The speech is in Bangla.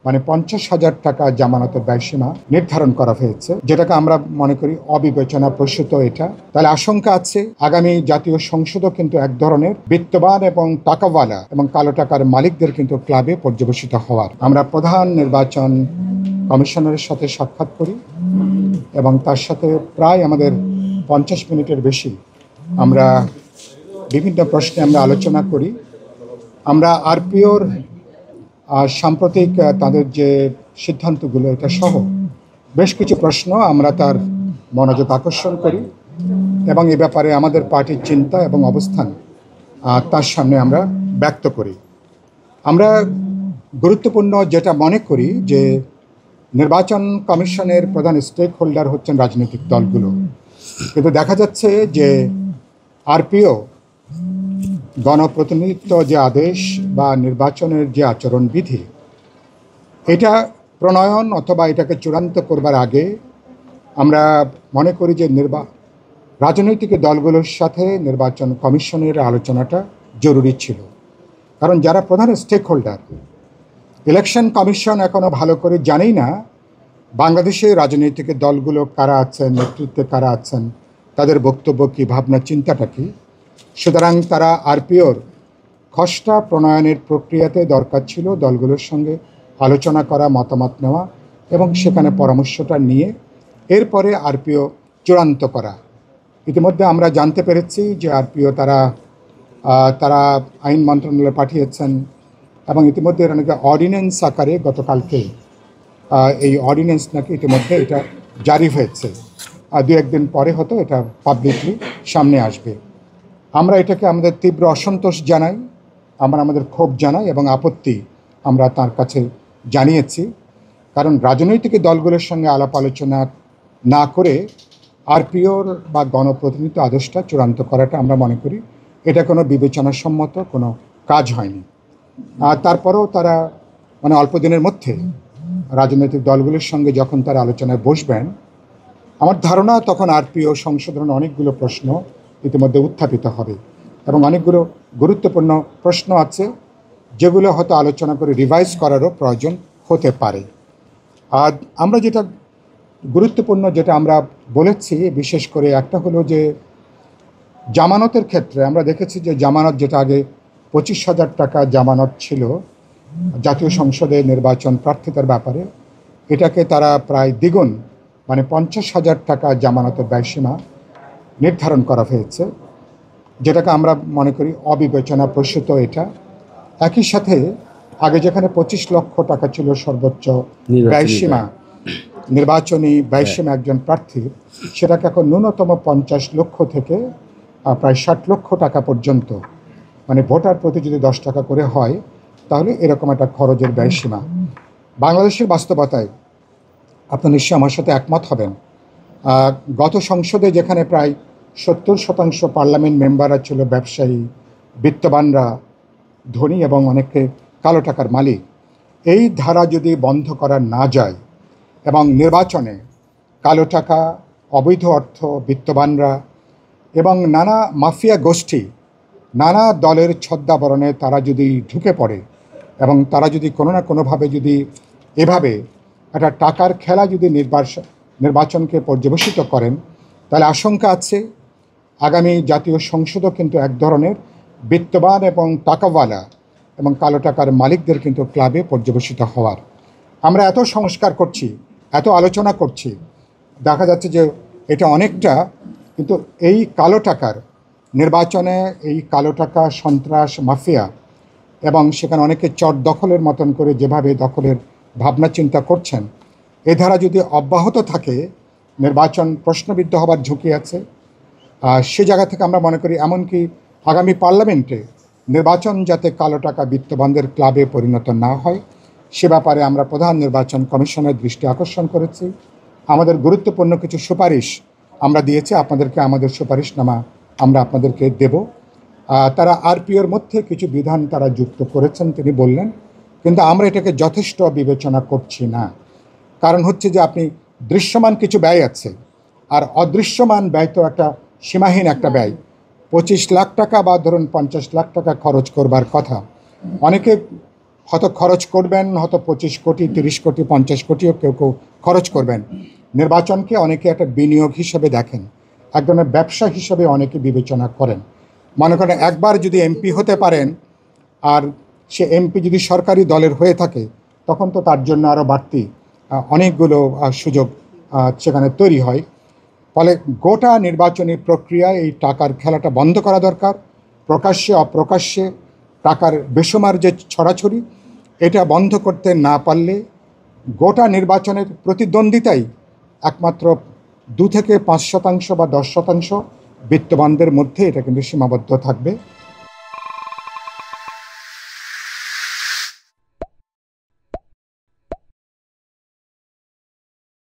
মানে 50,000 টাকা জামানতের ব্যয়সীমা নির্ধারণ করা হয়েছে, যেটাকে আমরা মনে করি অবিবেচনা প্রসূত। এটা তাহলে আশঙ্কা আছে আগামী জাতীয় সংসদও কিন্তু এক ধরনের বিত্তবান এবং টাকাওয়ালা এবং কালো টাকার মালিকদের কিন্তু ক্লাবে পর্যবেসিত হওয়ার। আমরা প্রধান নির্বাচন কমিশনারের সাথে সাক্ষাৎ করি এবং তার সাথে প্রায় আমাদের 50 মিনিটের বেশি আমরা বিভিন্ন প্রশ্নে আমরা আলোচনা করি। আমরা আরপিওর সাম্প্রতিক তাদের যে সিদ্ধান্তগুলো এটা সহ বেশ কিছু প্রশ্ন আমরা তার মনোযোগ আকর্ষণ করি এবং এ ব্যাপারে আমাদের পার্টির চিন্তা এবং অবস্থান তার সামনে আমরা ব্যক্ত করি। আমরা গুরুত্বপূর্ণ যেটা মনে করি যে নির্বাচন কমিশনের প্রধান স্টেক হোল্ডার হচ্ছেন রাজনৈতিক দলগুলো, কিন্তু দেখা যাচ্ছে যে আরপিও গণপ্রতিনিধিত্ব যে আদেশ বা নির্বাচনের যে আচরণবিধি এটা প্রণয়ন অথবা এটাকে চূড়ান্ত করবার আগে আমরা মনে করি যে রাজনৈতিক দলগুলোর সাথে নির্বাচন কমিশনের আলোচনাটা জরুরি ছিল। কারণ যারা প্রধান স্টেক হোল্ডার, ইলেকশন কমিশন এখনও ভালো করে জানেই না বাংলাদেশে রাজনৈতিক দলগুলো কারা আছেন, নেতৃত্বে কারা আছেন, তাদের বক্তব্য কী, ভাবনা চিন্তাটা কী। সুতরাং তারা আরপিওর খসড়া প্রণয়নের প্রক্রিয়াতে দরকার ছিল দলগুলোর সঙ্গে আলোচনা করা, মতামত নেওয়া এবং সেখানে পরামর্শটা নিয়ে এরপরে আরপিও চূড়ান্ত করা। ইতিমধ্যে আমরা জানতে পেরেছি যে আরপিও তারা আইন মন্ত্রণালয়ে পাঠিয়েছেন এবং ইতিমধ্যে এরা নাকি অর্ডিন্যান্স আকারে গতকালকে এই অর্ডিন্যান্স নাকি ইতিমধ্যে এটা জারি হয়েছে। 2-1 দিন পরে হয়তো এটা পাবলিকলি সামনে আসবে। আমরা এটাকে আমাদের তীব্র অসন্তোষ জানাই, আমরা আমাদের ক্ষোভ জানাই এবং আপত্তি আমরা তার কাছে জানিয়েছি। কারণ রাজনৈতিক দলগুলোর সঙ্গে আলাপ আলোচনা না করে আরপিওর বা গণপ্রতিনিধিত্ব আদেশটা চূড়ান্ত করাটা আমরা মনে করি এটা কোনো বিবেচনাসম্মত কোনো কাজ হয়নি। আর তারপরেও তারা মানে অল্প দিনের মধ্যে রাজনৈতিক দলগুলোর সঙ্গে যখন তারা আলোচনায় বসবেন, আমার ধারণা তখন আরপিও সংশোধনের অনেকগুলো প্রশ্ন ইতিমধ্যে উত্থাপিত হবে এবং অনেকগুলো গুরুত্বপূর্ণ প্রশ্ন আছে যেগুলো হয়তো আলোচনা করে রিভাইজ করারও প্রয়োজন হতে পারে। আর আমরা যেটা গুরুত্বপূর্ণ যেটা আমরা বলেছি বিশেষ করে একটা হলো যে জামানতের ক্ষেত্রে আমরা দেখেছি যে জামানত যেটা আগে 25,000 টাকা জামানত ছিল জাতীয় সংসদে নির্বাচন প্রার্থিতার ব্যাপারে, এটাকে তারা প্রায় দ্বিগুণ মানে 50,000 টাকা জামানতের ব্যয়সীমা নির্ধারণ করা হয়েছে, যেটাকে আমরা মনে করি অবিবেচনা প্রসূত। এটা একই সাথে আগে যেখানে 25 লক্ষ টাকা ছিল সর্বোচ্চ ব্যয়সীমা, নির্বাচনী ব্যয়সীমা একজন প্রার্থীর, সেটাকে এখন ন্যূনতম 50 লক্ষ থেকে প্রায় 60 লক্ষ টাকা পর্যন্ত, মানে ভোটার প্রতি যদি 10 টাকা করে হয় তাহলে এরকম একটা খরচের ব্যয়সীমা। বাংলাদেশের বাস্তবতায় আপনার নিশ্চয়ই আমার সাথে একমত হবেন, গত সংসদে যেখানে প্রায় 70% পার্লামেন্ট মেম্বাররা ছিল ব্যবসায়ী, বিত্তবানরা, ধনী এবং অনেকে কালো টাকার মালিক, এই ধারা যদি বন্ধ করা না যায় এবং নির্বাচনে কালো টাকা, অবৈধ অর্থ, বিত্তবানরা এবং নানা মাফিয়া গোষ্ঠী নানা দলের ছদ্মাবরণে তারা যদি ঢুকে পড়ে এবং তারা যদি কোনো না কোনোভাবে যদি এভাবে একটা টাকার খেলা যদি নির্বাচনকে পর্যবেসিত করেন, তাহলে আশঙ্কা আছে আগামী জাতীয় সংসদও কিন্তু এক ধরনের বিত্তবান এবং টাকাওয়ালা এবং কালো টাকার মালিকদের কিন্তু ক্লাবে পর্যবেসিত হওয়ার। আমরা এত সংস্কার করছি, এত আলোচনা করছি, দেখা যাচ্ছে যে এটা অনেকটা কিন্তু এই কালো টাকার নির্বাচনে, এই কালো টাকা সন্ত্রাস, মাফিয়া এবং সেখানে অনেকে চট দখলের মতন করে যেভাবে দখলের ভাবনা চিন্তা করছেন, এ ধারা যদি অব্যাহত থাকে নির্বাচন প্রশ্নবিদ্ধ হবার ঝুঁকি আছে। সে জায়গা থেকে আমরা মনে করি এমনকি আগামী পার্লামেন্টে নির্বাচন যাতে কালো টাকা বিত্তবানদের ক্লাবে পরিণত না হয় সে ব্যাপারে আমরা প্রধান নির্বাচন কমিশনের দৃষ্টি আকর্ষণ করেছি। আমাদের গুরুত্বপূর্ণ কিছু সুপারিশ আমরা দিয়েছি, আপনাদেরকে আমাদের সুপারিশনামা আমরা আপনাদেরকে দেব। তারা আরপিওর মধ্যে কিছু বিধান তারা যুক্ত করেছেন তিনি বললেন, কিন্তু আমরা এটাকে যথেষ্ট বিবেচনা করছি না। কারণ হচ্ছে যে আপনি দৃশ্যমান কিছু ব্যয় আছে আর অদৃশ্যমান ব্যয় তো একটা সীমাহীন একটা ব্যয়। 25 লাখ টাকা বা ধরুন 50 লাখ টাকা খরচ করবার কথা, অনেকে হয়তো খরচ করবেন, হয়তো 25 কোটি, 30 কোটি, 50 কোটিও কেউ কেউ খরচ করবেন। নির্বাচনকে অনেকে একটা বিনিয়োগ হিসেবে দেখেন, এক ধরনের ব্যবসা হিসেবে অনেকে বিবেচনা করেন। মনে করেন একবার যদি এমপি হতে পারেন, আর সে এমপি যদি সরকারি দলের হয়ে থাকে, তখন তো তার জন্য আরও বাড়তি অনেকগুলো সুযোগ সেখানে তৈরি হয়। ফলে গোটা নির্বাচনী প্রক্রিয়ায় এই টাকার খেলাটা বন্ধ করা দরকার। প্রকাশ্যে অপ্রকাশ্যে টাকার বেসুমার যে ছড়াছড়ি, এটা বন্ধ করতে না পারলে গোটা নির্বাচনের প্রতিদ্বন্দ্বিতাই একমাত্র 2 থেকে 5% বা 10% বিত্তবানদের মধ্যে এটা কিন্তু সীমাবদ্ধ থাকবে।